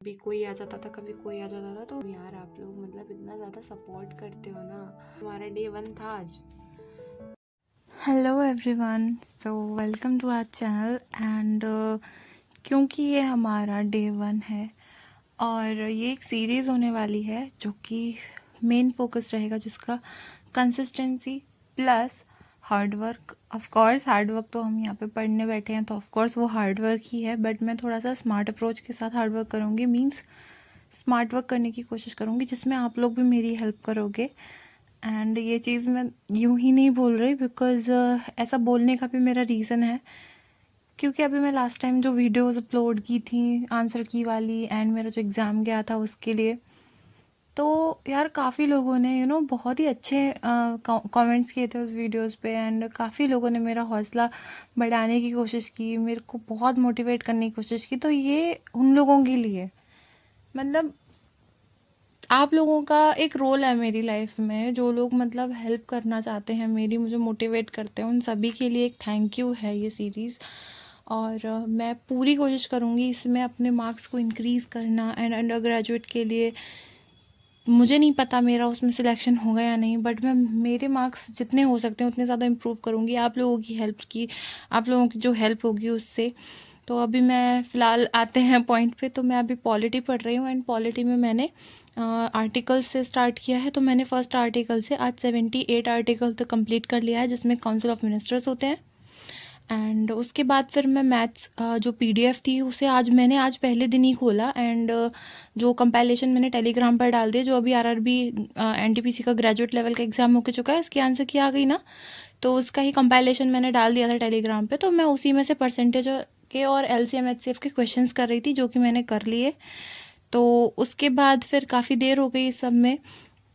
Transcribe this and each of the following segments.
कभी कोई आ जाता था, कभी कोई आ जाता था। तो यार आप लोग मतलब इतना ज़्यादा सपोर्ट करते हो ना। हमारा डे 1 था आज। Hello everyone, so welcome to our channel and क्योंकि ये हमारा डे 1 है और ये एक सीरीज़ होने वाली है जो कि मेन फोकस रहेगा, जिसका consistency plus hard work. Of course hard work तो हम यहाँ पे पढ़ने बैठे हैं तो ऑफ कोर्स वो हार्ड वर्क ही है, बट मैं थोड़ा सा स्मार्ट अप्रोच के साथ हार्ड वर्क करूँगी। मींस स्मार्ट वर्क करने की कोशिश करूँगी जिसमें आप लोग भी मेरी हेल्प करोगे। एंड ये चीज़ मैं यूं ही नहीं बोल रही बिकॉज़ ऐसा बोलने का भी मेरा रीज़न है, क्योंकि अभी मैं लास्ट टाइम जो वीडियोस अपलोड की थी आंसर की वाली एंड मेरा जो एग्ज़ाम गया था उसके लिए, तो यार काफ़ी लोगों ने बहुत ही अच्छे कमेंट्स किए थे उस वीडियोस पे एंड काफ़ी लोगों ने मेरा हौसला बढ़ाने की कोशिश की, मेरे को बहुत मोटिवेट करने की कोशिश की। तो ये उन लोगों के लिए, मतलब आप लोगों का एक रोल है मेरी लाइफ में, जो लोग मतलब हेल्प करना चाहते हैं मेरी, मुझे मोटिवेट करते हैं, उन सभी के लिए एक थैंक यू है ये सीरीज़। और मैं पूरी कोशिश करूँगी इसमें अपने मार्क्स को इंक्रीज़ करना। एंड अंडर ग्रेजुएट के लिए मुझे नहीं पता मेरा उसमें सिलेक्शन होगा या नहीं, बट मैं मेरे मार्क्स जितने हो सकते हैं उतने ज़्यादा इम्प्रूव करूँगी आप लोगों की हेल्प की, आप लोगों की जो हेल्प होगी उससे। तो अभी मैं फ़िलहाल आते हैं पॉइंट पे, तो मैं अभी पॉलिटी पढ़ रही हूँ एंड पॉलिटी में मैंने आर्टिकल्स से स्टार्ट किया है। तो मैंने फर्स्ट आर्टिकल से आज 78 आर्टिकल तक कंप्लीट कर लिया है, जिसमें काउंसिल ऑफ मिनिस्टर्स होते हैं। एंड उसके बाद फिर मैं मैथ्स जो पीडीएफ थी उसे मैंने आज पहले दिन ही खोला एंड जो कंपाइलेशन मैंने टेलीग्राम पर डाल दिया, जो अभी आरआरबी एनटीपीसी का ग्रेजुएट लेवल का एग्ज़ाम हो चुका है, उसकी आंसर की आ गई ना, तो उसका ही कंपाइलेशन मैंने डाल दिया था टेलीग्राम पे। तो मैं उसी में से परसेंटेज के और एलसीएम एचसीएफ के क्वेश्चंस कर रही थी, जो कि मैंने कर लिए। तो उसके बाद फिर काफ़ी देर हो गई इस सब में,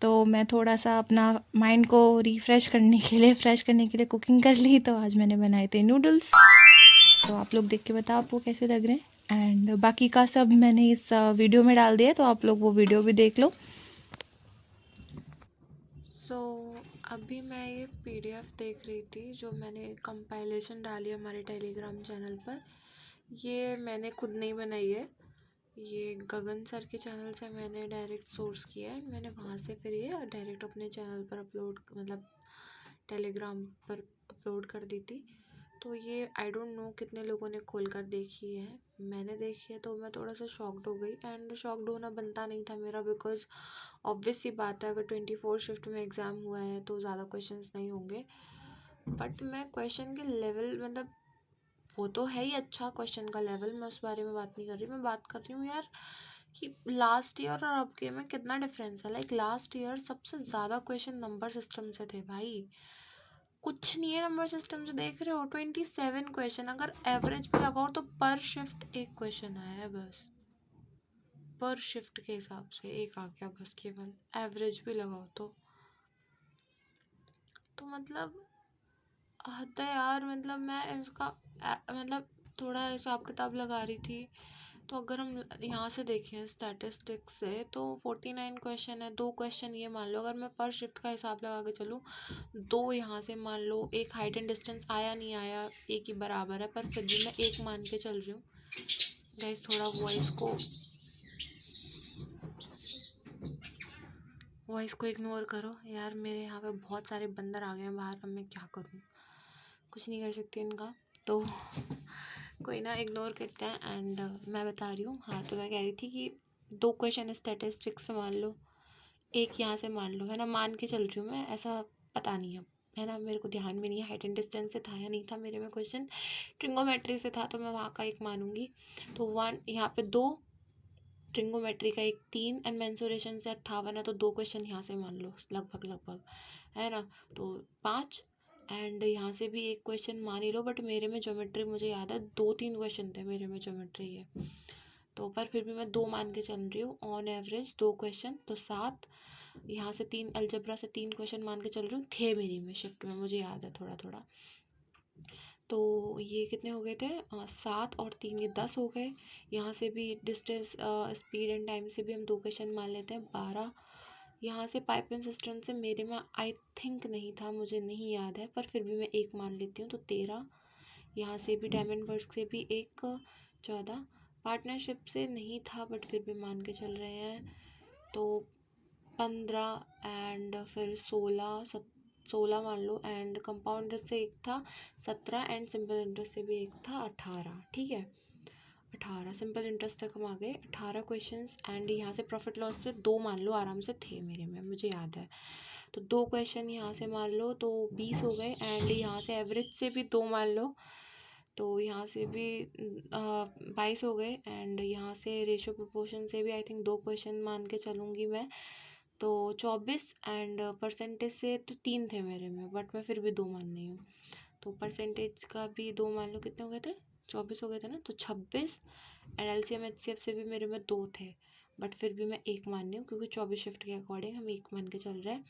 तो मैं थोड़ा सा अपना माइंड को रिफ़्रेश करने के लिए कुकिंग कर ली। तो आज मैंने बनाए थे नूडल्स, तो आप लोग देख के बताओ आपको कैसे लग रहे हैं। एंड बाकी का सब मैंने इस वीडियो में डाल दिया, तो आप लोग वो वीडियो भी देख लो। सो अभी मैं ये पीडीएफ देख रही थी जो मैंने कंपाइलेशन डाली हमारे टेलीग्राम चैनल पर। ये मैंने खुद नहीं बनाई है, ये गगन सर के चैनल से मैंने डायरेक्ट सोर्स किया है। मैंने वहाँ से फिर ये डायरेक्ट अपने चैनल पर अपलोड, मतलब टेलीग्राम पर अपलोड कर दी थी। तो ये आई डोंट नो कितने लोगों ने खोल कर देखी है। मैंने देखी है तो मैं थोड़ा सा शॉक्ड हो गई, एंड शॉक्ड होना बनता नहीं था मेरा, बिकॉज ऑब्वियस सी बात है, अगर 24 शिफ्ट में एग्ज़ाम हुआ है तो ज़्यादा क्वेश्चंस नहीं होंगे। बट मैं क्वेश्चन के लेवल, मतलब वो तो है ही अच्छा क्वेश्चन का लेवल, मैं उस बारे में बात नहीं कर रही। मैं बात कर रही हूँ यार कि लास्ट ईयर और अब के में कितना डिफरेंस है। लाइक लास्ट ईयर सबसे ज़्यादा क्वेश्चन नंबर सिस्टम से थे भाई, कुछ नहीं है नंबर सिस्टम से, देख रहे हो 27 क्वेश्चन। अगर एवरेज पे लगाओ तो पर शिफ्ट एक क्वेश्चन आया है बस, पर शिफ्ट के हिसाब से एक आ गया बस, केवल एवरेज भी लगाओ तो मतलब हद है यार। मतलब मैं इसका मतलब थोड़ा हिसाब किताब लगा रही थी। तो अगर हम यहाँ से देखें स्टैटिस्टिक्स से, तो 49 क्वेश्चन है, 2 क्वेश्चन ये मान लो, अगर मैं पर शिफ्ट का हिसाब लगा के चलूँ, 2 यहाँ से मान लो, एक हाइट एंड डिस्टेंस आया नहीं आया एक ही बराबर है, पर फिर भी मैं एक मान के चल रही हूँ। गाइस थोड़ा वॉइस को इग्नोर करो यार, मेरे यहाँ पे बहुत सारे बंदर आ गए हैं बाहर, अब मैं क्या करूँ, कुछ नहीं कर सकती इनका। तो कोई ना, इग्नोर करते हैं। एंड मैं बता रही हूँ, हाँ तो मैं कह रही थी कि 2 क्वेश्चन स्टैटिस्टिक्स से मान लो, एक यहाँ से मान लो, है ना, मान के चल रही हूँ मैं, ऐसा पता नहीं है ना, मेरे को ध्यान में नहीं है हाइट एंड डिस्टेंस से था या नहीं था मेरे में क्वेश्चन, ट्रिंगोमेट्री से था तो मैं वहाँ का एक मानूंगी। तो 1 यहाँ पे 2, ट्रिंगोमेट्री का एक 3, एंड मेंसुरेशन से 58 है, तो 2 क्वेश्चन यहाँ से मान लो लगभग, है ना, तो 5। एंड यहाँ से भी एक क्वेश्चन मान ही लो, बट मेरे में ज्योमेट्री मुझे याद है 2-3 क्वेश्चन थे मेरे में ज्योमेट्री है, तो पर फिर भी मैं 2 मान के चल रही हूँ, ऑन एवरेज 2 क्वेश्चन तो 7। यहाँ से 3 अलजेब्रा से 3 क्वेश्चन मान के चल रही हूँ, थे मेरी में शिफ्ट में, मुझे याद है थोड़ा थोड़ा। तो ये कितने हो गए थे, 7 और 3 ये 10 हो गए। यहाँ से भी डिस्टेंस स्पीड एंड टाइम से भी हम 2 क्वेश्चन मान लेते हैं, 12। यहाँ से पाइप एंड सिस्टम से मेरे में आई थिंक नहीं था, मुझे नहीं याद है, पर फिर भी मैं एक मान लेती हूँ, तो 13। यहाँ से भी डायमंड वर्क्स से भी एक, 14, पार्टनरशिप से नहीं था बट फिर भी मान के चल रहे हैं। तो 15 एंड फिर 16 मान लो, एंड कंपाउंड इंटरेस्ट से एक था 17 एंड सिंपल इंटरेस्ट से भी एक था 18। ठीक है, 18 सिंपल इंटरेस्ट तक हम आ गए। 18 क्वेश्चंस एंड यहाँ से प्रॉफिट लॉस से 2 मान लो आराम से थे मेरे में, मुझे याद है। तो 2 क्वेश्चन यहाँ से मान लो तो 20 हो गए, एंड यहाँ से एवरेज से भी 2 मान लो तो यहाँ से भी 22 हो गए, एंड यहाँ से रेशो प्रोपोर्शन से भी आई थिंक 2 क्वेश्चन मान के चलूँगी मैं, तो 24, एंड परसेंटेज से तो 3 थे मेरे में बट मैं फिर भी 2 मान रही हूँ। तो परसेंटेज का भी 2 मान लो, कितने हो गए थे, 24 हो गए थे ना, तो 26, एंड LCM HCF से भी मेरे में 2 थे बट फिर भी मैं 1 मान रही हूँ क्योंकि 24 शिफ्ट के अकॉर्डिंग हम 1 मान के चल रहे हैं।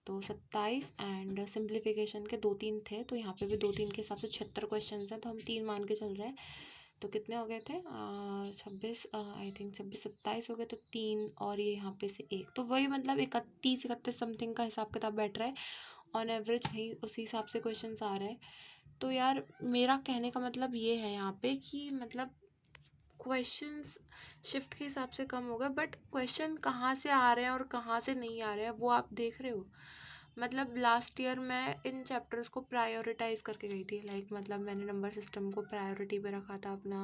तो 27 एंड सिंप्लीफिकेशन के 2-3 थे, तो यहाँ पे भी 2-3 के हिसाब से 76 क्वेश्चन हैं, तो हम 3 मान के चल रहे हैं। तो कितने हो गए थे, 26 आई थिंक 26-27 हो गए, तो 3 और ये यहाँ पे से 1, तो वही मतलब 31-31 समथिंग का हिसाब किताब बैठ रहा है ऑन एवरेज, वही उसी हिसाब से क्वेश्चन आ रहे हैं। तो यार मेरा कहने का मतलब ये है यहाँ पे कि मतलब क्वेश्चंस शिफ्ट के हिसाब से कम हो गए बट क्वेश्चन कहाँ से आ रहे हैं और कहाँ से नहीं आ रहे हैं वो आप देख रहे हो। मतलब लास्ट ईयर मैं इन चैप्टर्स को प्रायोरिटाइज करके गई थी, लाइक मतलब मैंने नंबर सिस्टम को प्रायोरिटी पे रखा था अपना,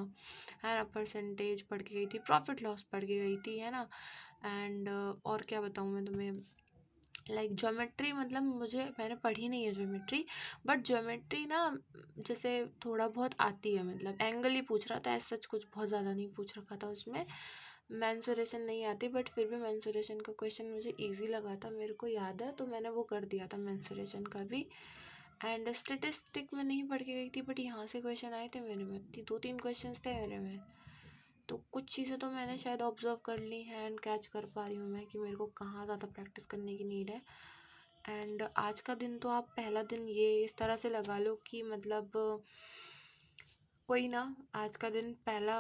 है ना, परसेंटेज पढ़ के गई थी, प्रॉफिट लॉस पढ़ के गई थी, है ना, एंड और क्या बताऊँ मैं तुम्हें, लाइक ज्योमेट्री मतलब मैंने पढ़ी नहीं है ज्योमेट्री, बट ज्योमेट्री ना जैसे थोड़ा बहुत आती है, मतलब एंगल ही पूछ रहा था, ऐसा सच कुछ बहुत ज़्यादा नहीं पूछ रखा था उसमें। मेंसुरेशन नहीं आती बट फिर भी मेंसुरेशन का क्वेश्चन मुझे इजी लगा था, मेरे को याद है, तो मैंने वो कर दिया था मेंसुरेशन का भी। एंड स्टेटिस्टिक में नहीं पढ़ के गई थी बट यहाँ से क्वेश्चन आए थे मेरे में, 2-3 क्वेश्चन थे मेरे में, तो कुछ चीज़ें तो मैंने शायद ऑब्जर्व कर ली हैं एंड कैच कर पा रही हूँ मैं कि मेरे को कहाँ ज़्यादा प्रैक्टिस करने की नीड है। एंड आज का दिन तो आप पहला दिन ये इस तरह से लगा लो कि मतलब कोई ना, आज का दिन पहला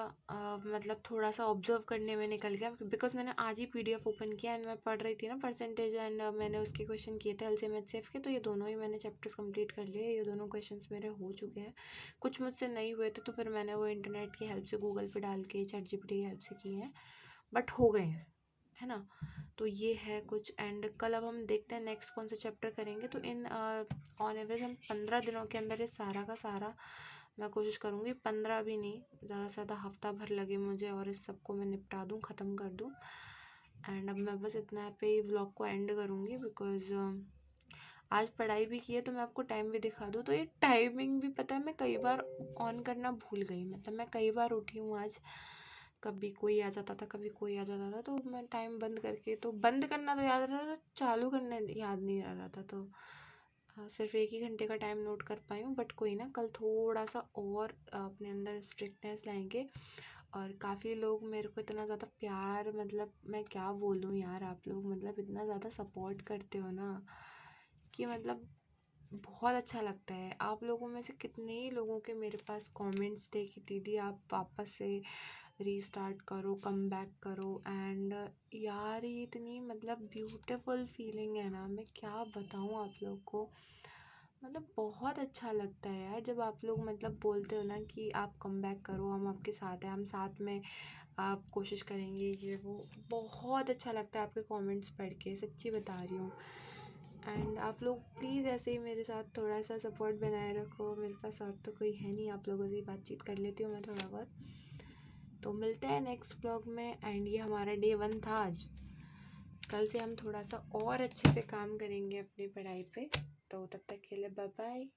मतलब थोड़ा सा ऑब्जर्व करने में निकल गया, बिकॉज मैंने आज ही PDF ओपन किया एंड मैं पढ़ रही थी ना परसेंटेज, एंड मैंने उसके क्वेश्चन किए थे LCM HCF के, तो ये दोनों ही मैंने चैप्टर्स कंप्लीट कर लिए, ये दोनों क्वेश्चंस मेरे हो चुके हैं। कुछ मुझसे नहीं हुए थे तो फिर मैंने वो इंटरनेट की हेल्प से, गूगल पे डाल के, ChatGPT की हेल्प से किए हैं, बट हो गए हैं, है ना। तो ये है कुछ, एंड कल अब हम देखते हैं नेक्स्ट कौन सा चैप्टर करेंगे। तो इन ऑन एवरेज हम 15 दिनों के अंदर ये सारा का सारा मैं कोशिश करूँगी, 15 भी नहीं, ज़्यादा से ज़्यादा हफ्ता भर लगे मुझे और इस सब को मैं निपटा दूँ, ख़त्म कर दूँ। एंड अब मैं बस इतना पे ही व्लॉग को एंड करूँगी, बिकॉज आज पढ़ाई भी की है, तो मैं आपको टाइम भी दिखा दूँ। तो ये टाइमिंग भी पता है मैं कई बार ऑन करना भूल गई, मतलब मैं कई बार उठी हूँ आज, कभी कोई आ जाता था, कभी कोई आ जाता था, तो मैं टाइम बंद करके, तो बंद करना तो याद रहा था, चालू करना याद नहीं रह रहा था, तो सिर्फ 1 ही घंटे का टाइम नोट कर पाई हूँ। बट कोई ना, कल थोड़ा सा और अपने अंदर स्ट्रिक्टनेस लाएंगे। और काफ़ी लोग मेरे को इतना ज़्यादा प्यार, मतलब मैं क्या बोलूँ यार, आप लोग मतलब इतना ज़्यादा सपोर्ट करते हो ना कि मतलब बहुत अच्छा लगता है। आप लोगों में से कितने ही लोगों के मेरे पास कमेंट्स थे कि दीदी आप वापस से रीस्टार्ट करो, कम बैक करो, एंड यार ये इतनी मतलब ब्यूटीफुल फीलिंग है ना, मैं क्या बताऊँ आप लोग को, मतलब बहुत अच्छा लगता है यार जब आप लोग मतलब बोलते हो ना कि आप कम बैक करो, हम आपके साथ हैं, हम साथ में आप कोशिश करेंगे, ये वो बहुत अच्छा लगता है आपके कमेंट्स पढ़ के, सच्ची बता रही हूँ। एंड आप लोग प्लीज़ ऐसे ही मेरे साथ थोड़ा सा सपोर्ट बनाए रखो, मेरे पास और तो कोई है नहीं, आप लोगों से बातचीत कर लेती हूँ मैं थोड़ा बहुत। तो मिलते हैं नेक्स्ट ब्लॉग में, एंड ये हमारा डे 1 था आज, कल से हम थोड़ा सा और अच्छे से काम करेंगे अपनी पढ़ाई पे। तो तब तक के लिए बाय बाय।